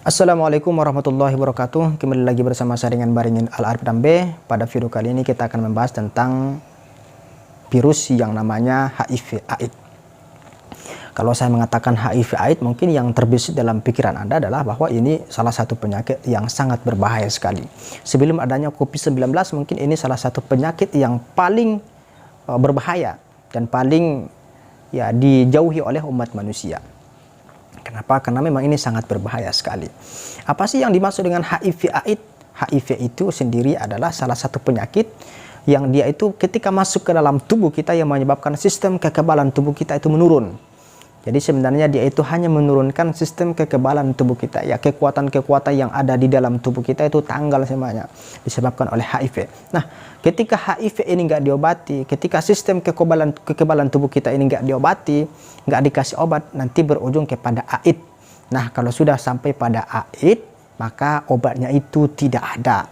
Assalamualaikum warahmatullahi wabarakatuh. Kembali lagi bersama saya dengan Baringin Al-Arif Dambe. Pada video kali ini kita akan membahas tentang virus yang namanya HIV/AIDS. Kalau saya mengatakan HIV/AIDS, mungkin yang terbesit dalam pikiran Anda adalah bahwa ini salah satu penyakit yang sangat berbahaya sekali. Sebelum adanya COVID-19, mungkin ini salah satu penyakit yang paling berbahaya dan paling dijauhi oleh umat manusia. Kenapa? Karena memang ini sangat berbahaya sekali. Apa sih yang dimaksud dengan HIV/AIDS? HIV itu sendiri adalah salah satu penyakit yang dia itu ketika masuk ke dalam tubuh kita yang menyebabkan sistem kekebalan tubuh kita itu menurun. Jadi sebenarnya dia itu hanya menurunkan sistem kekebalan tubuh kita. Ya, kekuatan-kekuatan yang ada di dalam tubuh kita itu tanggal semuanya disebabkan oleh HIV. Nah, ketika HIV ini nggak diobati, ketika sistem kekebalan tubuh kita ini nggak diobati, nggak dikasih obat, nanti berujung kepada AIDS. Nah, kalau sudah sampai pada AIDS, maka obatnya itu tidak ada,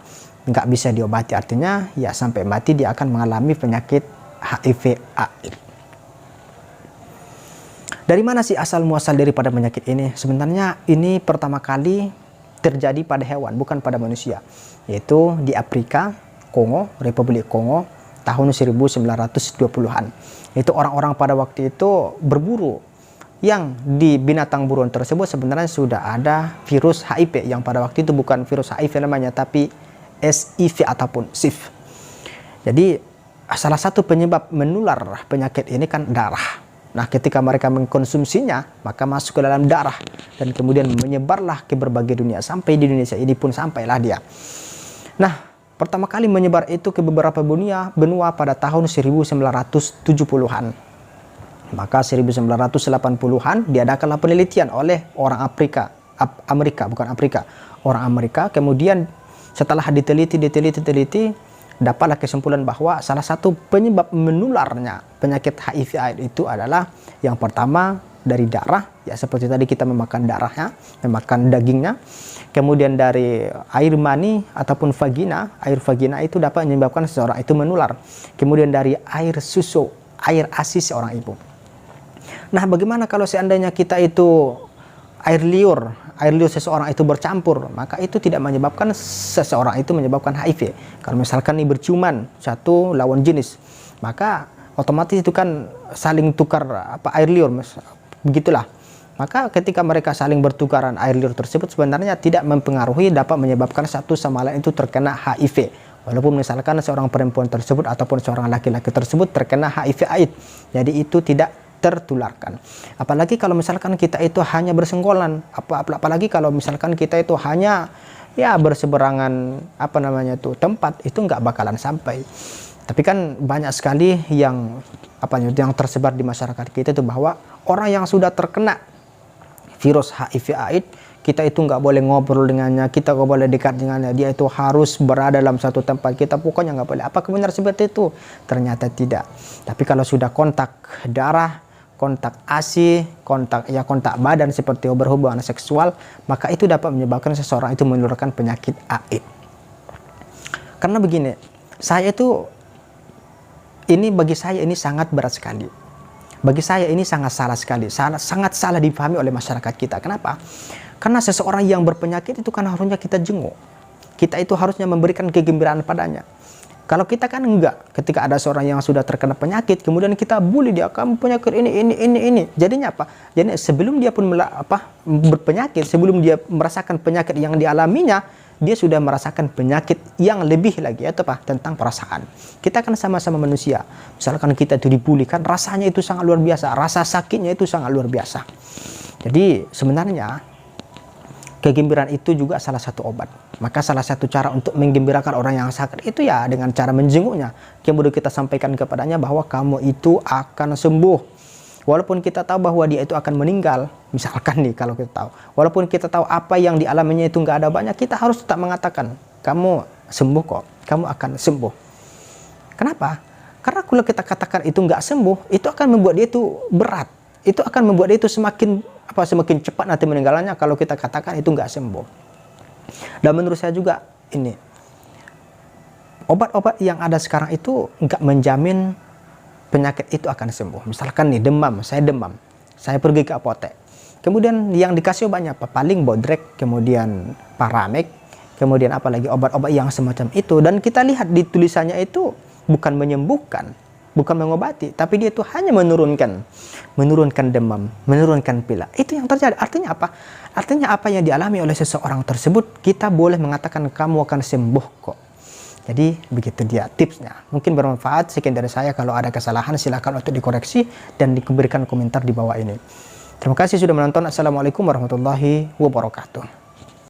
nggak bisa diobati. Artinya ya sampai mati dia akan mengalami penyakit HIV/AIDS. Dari mana sih asal muasal daripada penyakit ini? Sebenarnya ini pertama kali terjadi pada hewan, bukan pada manusia. Yaitu di Afrika, Kongo, Republik Kongo, tahun 1920-an. Itu orang-orang pada waktu itu berburu. Yang di binatang buruan tersebut sebenarnya sudah ada virus HIV. Yang pada waktu itu bukan virus HIV namanya, tapi SIV ataupun SIV. Jadi salah satu penyebab menular penyakit ini kan darah. Nah, ketika mereka mengkonsumsinya, maka masuk ke dalam darah dan kemudian menyebarlah ke berbagai dunia. Sampai di Indonesia ini pun sampailah dia. Nah, pertama kali menyebar itu ke beberapa benua pada tahun 1970-an. Maka 1980-an diadakanlah penelitian oleh orang orang Amerika. Kemudian setelah diteliti, dapatlah kesimpulan bahwa salah satu penyebab menularnya penyakit HIV/AIDS itu adalah yang pertama dari darah, ya seperti tadi kita memakan darahnya, memakan dagingnya. Kemudian dari air mani ataupun vagina, air vagina itu dapat menyebabkan seseorang itu menular. Kemudian dari air susu, air ASI seorang ibu. Nah, bagaimana kalau seandainya kita itu air liur seseorang itu bercampur, maka itu tidak menyebabkan seseorang itu menyebabkan HIV. Kalau misalkan ini berciuman satu lawan jenis, maka otomatis itu kan saling tukar air liur, begitulah. Maka ketika mereka saling bertukaran air liur tersebut sebenarnya tidak mempengaruhi, dapat menyebabkan satu sama lain itu terkena HIV. Walaupun misalkan seorang perempuan tersebut ataupun seorang laki-laki tersebut terkena HIV/AIDS, jadi itu tidak tertularkan. Apalagi kalau misalkan kita itu hanya bersenggolan, apalagi kalau misalkan kita itu hanya berseberangan tempat, itu nggak bakalan sampai. Tapi kan banyak sekali yang tersebar di masyarakat kita itu bahwa orang yang sudah terkena virus HIV/AIDS, kita itu nggak boleh ngobrol dengannya, kita nggak boleh dekat dengannya, dia itu harus berada dalam satu tempat, kita pokoknya nggak boleh. Apakah benar seperti itu? Ternyata tidak. Tapi kalau sudah kontak darah, kontak ASI, kontak badan seperti berhubungan seksual, maka itu dapat menyebabkan seseorang itu menularkan penyakit AIDS. Karena begini, bagi saya ini sangat berat sekali. Bagi saya ini sangat salah sekali, sangat salah dipahami oleh masyarakat kita. Kenapa? Karena seseorang yang berpenyakit itu kan harusnya kita jenguk. Kita itu harusnya memberikan kegembiraan padanya. Kalau kita kan enggak, ketika ada seorang yang sudah terkena penyakit, kemudian kita bully dia, kamu penyakit ini. Jadinya apa? Jadi sebelum dia pun berpenyakit, sebelum dia merasakan penyakit yang dialaminya, dia sudah merasakan penyakit yang lebih lagi, yaitu tentang perasaan. Kita kan sama-sama manusia. Misalkan kita itu dibully, kan rasanya itu sangat luar biasa, rasa sakitnya itu sangat luar biasa. Jadi sebenarnya kegembiraan itu juga salah satu obat. Maka salah satu cara untuk menggembirakan orang yang sakit itu ya dengan cara menjenguknya. Kemudian kita sampaikan kepadanya bahwa kamu itu akan sembuh. Walaupun kita tahu bahwa dia itu akan meninggal, misalkan nih kalau kita tahu. Walaupun kita tahu apa yang dialaminya itu nggak ada banyak, kita harus tetap mengatakan, kamu sembuh kok, kamu akan sembuh. Kenapa? Karena kalau kita katakan itu nggak sembuh, itu akan membuat dia itu berat. Itu akan membuat dia itu semakin cepat nanti meninggalannya kalau kita katakan itu nggak sembuh. Dan menurut saya juga ini, obat-obat yang ada sekarang itu nggak menjamin penyakit itu akan sembuh. Misalkan nih demam, saya pergi ke apotek. Kemudian yang dikasih obatnya apa? Paling Bodrek, kemudian Paramek, kemudian apalagi obat-obat yang semacam itu. Dan kita lihat di tulisannya itu bukan menyembuhkan, bukan mengobati, tapi dia itu hanya menurunkan demam, menurunkan pilek. Itu yang terjadi. Artinya apa? Artinya apa yang dialami oleh seseorang tersebut, kita boleh mengatakan kamu akan sembuh kok. Jadi begitu dia tipsnya. Mungkin bermanfaat. Sekian dari saya. Kalau ada kesalahan silakan untuk dikoreksi dan diberikan komentar di bawah ini. Terima kasih sudah menonton. Assalamualaikum warahmatullahi wabarakatuh.